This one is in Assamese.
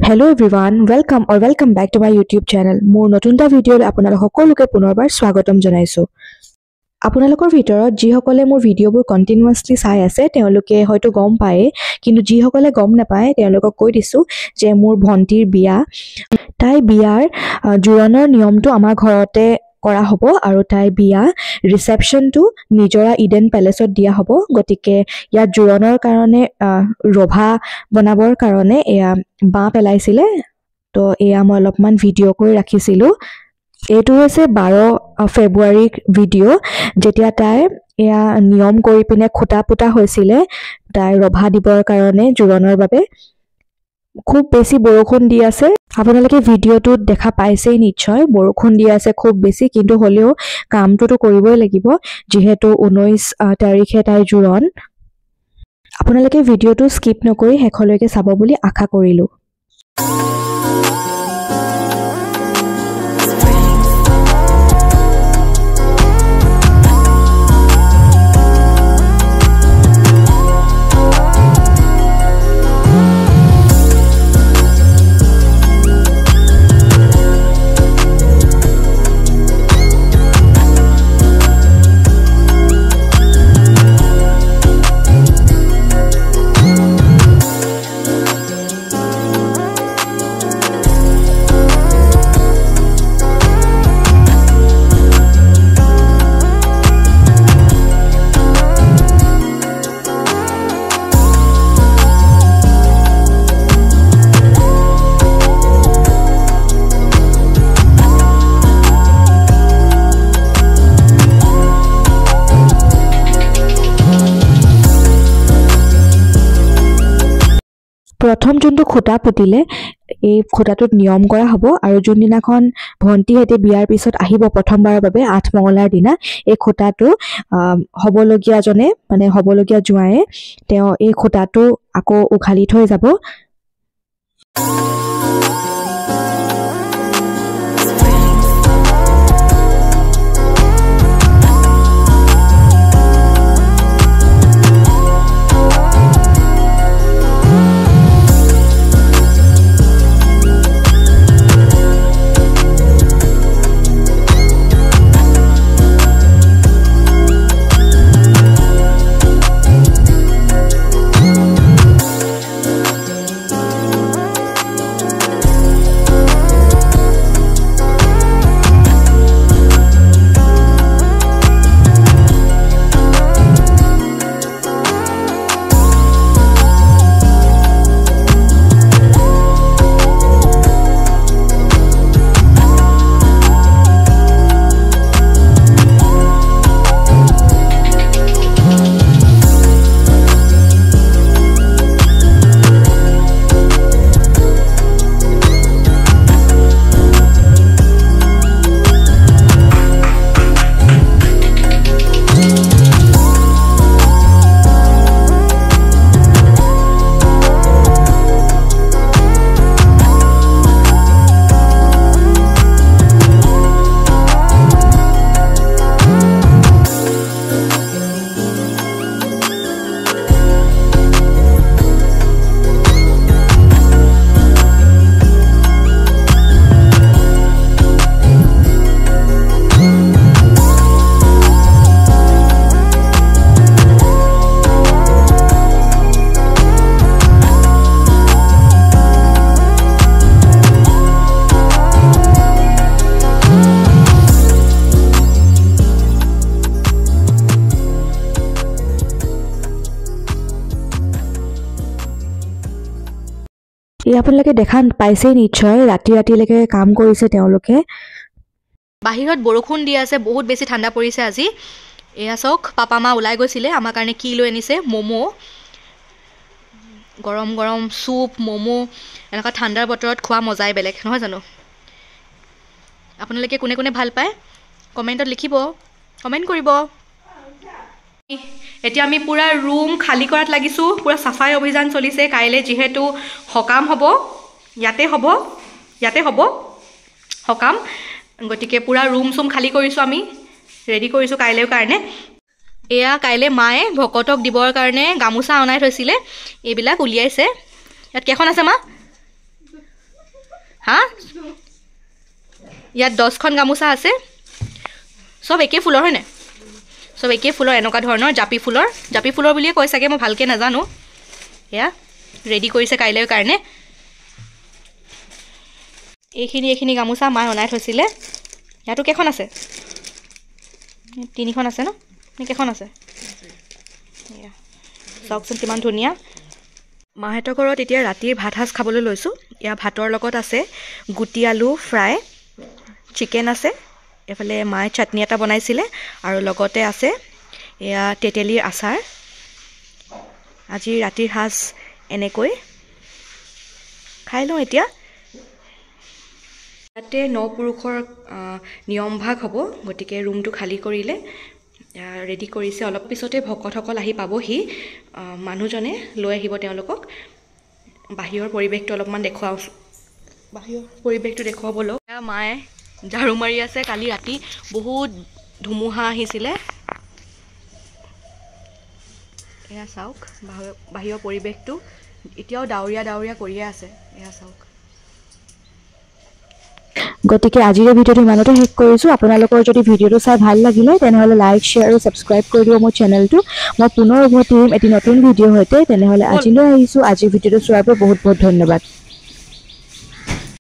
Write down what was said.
Hello everyone, welcome back to my YouTube channel. More নতুনটা ভিডিঅ'ত আপোনালোক সকলোকে পুনৰবাৰ স্বাগতম জনাইছো। আপোনালোকৰ ভিতৰত যিসকলে মোৰ ভিডিঅ'বোৰ কন্টিনিউয়াছলি চাই আছে তেওঁলোকে হয়তো গম পায়, কিন্তু যিসকলে গম নাপায় তেওঁলোকক কৈ দিছো যে মোৰ ভন্টিৰ বিয়া। তাই বিয়াৰ জোৰোণৰ নিয়মটো আমাৰ ঘৰতে কৰা হ'ব আৰু তাই বিয়া ৰিসেপশনটো নিজৰা ইডেন প্যালেছত দিয়া হ'ব। গতিকে ইয়াত জোৰোণৰ কাৰণে ৰভা বনাবৰ কাৰণে এয়া বাঁ পেলাইছিলে, তো এয়া মই অলপমান ভিডিঅ' কৰি ৰাখিছিলোঁ। এইটো হৈছে 12 ফেব্ৰুৱাৰীৰ ভিডিঅ' যেতিয়া তাই এয়া নিয়ম কৰি পিনে খুটা পুটা হৈছিলে তাই ৰভা দিবৰ কাৰণে জোৰোণৰ বাবে। খুব বেছি বৰষুণ দি আছে, আপোনালোকে ভিডিঅ'টোত দেখা পাইছেই নিশ্চয়। বৰষুণ দি আছে খুব বেছি, কিন্তু হ'লেও কামটোতো কৰিবই লাগিব যিহেতু 19 তাৰিখে তাই জোৰোণ। আপোনালোকে ভিডিঅ'টো স্কিপ নকৰি শেষলৈকে চাব বুলি আশা কৰিলোঁ। প্ৰথম যোনটো খুটা পুতিলে এই খুটাটোত নিয়ম কৰা হ'ব আৰু যোনদিনাখন ভণ্টিহেঁতে বিয়াৰ পিছত আহিব প্ৰথমবাৰৰ বাবে 8 মঙলাৰ দিনা এই খুটাটো হ'বলগীয়াজনে মানে হ'বলগীয়া জোঁৱায়ে তেওঁ এই খুটাটো আকৌ উঘালি থৈ যাব। এই আপোনালোকে দেখা পাইছেই নিশ্চয়, ৰাতিলৈকে কাম কৰিছে তেওঁলোকে। বাহিৰত বৰষুণ দি আছে, বহুত বেছি ঠাণ্ডা পৰিছে আজি। এয়া চাওক, পাপা মা ওলাই গৈছিলে, আমাৰ কাৰণে কি লৈ আনিছে, ম'ম', গৰম গৰম চুপ, ম'ম'। এনেকুৱা ঠাণ্ডাৰ বতৰত খোৱা মজাই বেলেগ, নহয় জানো? আপোনালোকে কোনে কোনে ভাল পায় কমেণ্টত লিখিব, কমেণ্ট কৰিব। এতিয়া আমি পুৰা ৰুম খালী কৰাত লাগিছোঁ, পুৰা চাফাই অভিযান চলিছে। কাইলৈ যিহেতু সকাম হ'ব, ইয়াতে হ'ব সকাম, গতিকে পুৰা ৰুম চুম খালী কৰিছোঁ, আমি ৰেডি কৰিছোঁ কাইলৈৰ কাৰণে। এয়া কাইলৈ মায়ে ভকতক দিবৰ কাৰণে গামোচা অনাই থৈছিলে, এইবিলাক উলিয়াইছে। ইয়াত কেইখন আছে মা? ইয়াত 10খন গামোচা আছে সব একে ফুলৰ হয়নে সব একে ফুলৰ এনেকুৱা ধৰণৰ জাপি ফুলৰ বুলিয়ে কয় চাগে মই ভালকৈ নাজানো এয়া ৰেডি কৰিছে কাইলৈৰ কাৰণে এইখিনি গামোচা মায়ে অনাই থৈছিলে ইয়াতো কেইখন আছে 3খন আছে ন কেইখন আছে এয়া চাওকচোন কিমান ধুনীয়া মাহঁতৰ ঘৰত এতিয়া ৰাতিৰ ভাত সাজ খাবলৈ লৈছোঁ এয়া ভাতৰ লগত আছে গুটি আলু ফ্ৰাই চিকেন আছে এফালে মায়ে চাটনি এটা বনাইছিলে আৰু লগতে আছে এয়া তেতেলীৰ আচাৰ আজি ৰাতিৰ সাজ এনেকৈ খাই লওঁ এতিয়া ইয়াতে নপুৰুষৰ নিয়ম ভাগ হ'ব গতিকে ৰুমটো খালী কৰিলে ৰেডি কৰিছে অলপ পিছতে ভকতসকল আহি পাবহি মানুহজনে লৈ আহিব তেওঁলোকক বাহিৰৰ পৰিৱেশটো অলপমান দেখুৱাওঁ বাহিৰৰ পৰিৱেশটো দেখুৱাবলৈ মায়ে ঝাৰু মাৰি আছে কালি ৰাতি বহুত ধুমুহা আহিছিলে এয়া চাওক বাহিৰৰ পৰিৱেশটো এতিয়াও ডাৱৰীয়া কৰিয়ে আছে এয়া চাওক গতিকে আজিৰ ভিডিঅ'টো ইমানতে শেষ কৰিছোঁ আপোনালোকৰ যদি ভিডিঅ'টো চাই ভাল লাগিলে তেনেহ'লে লাইক শ্বেয়াৰ আৰু ছাবস্ক্ৰাইব কৰি দিব মোৰ চেনেলটো মই পুনৰ উভতি আহিম এটি নতুন ভিডিঅ' সৈতে তেনেহ'লে আজিলৈ আহিছোঁ আজিৰ ভিডিঅ'টো চোৱাৰ বাবে বহুত বহুত ধন্যবাদ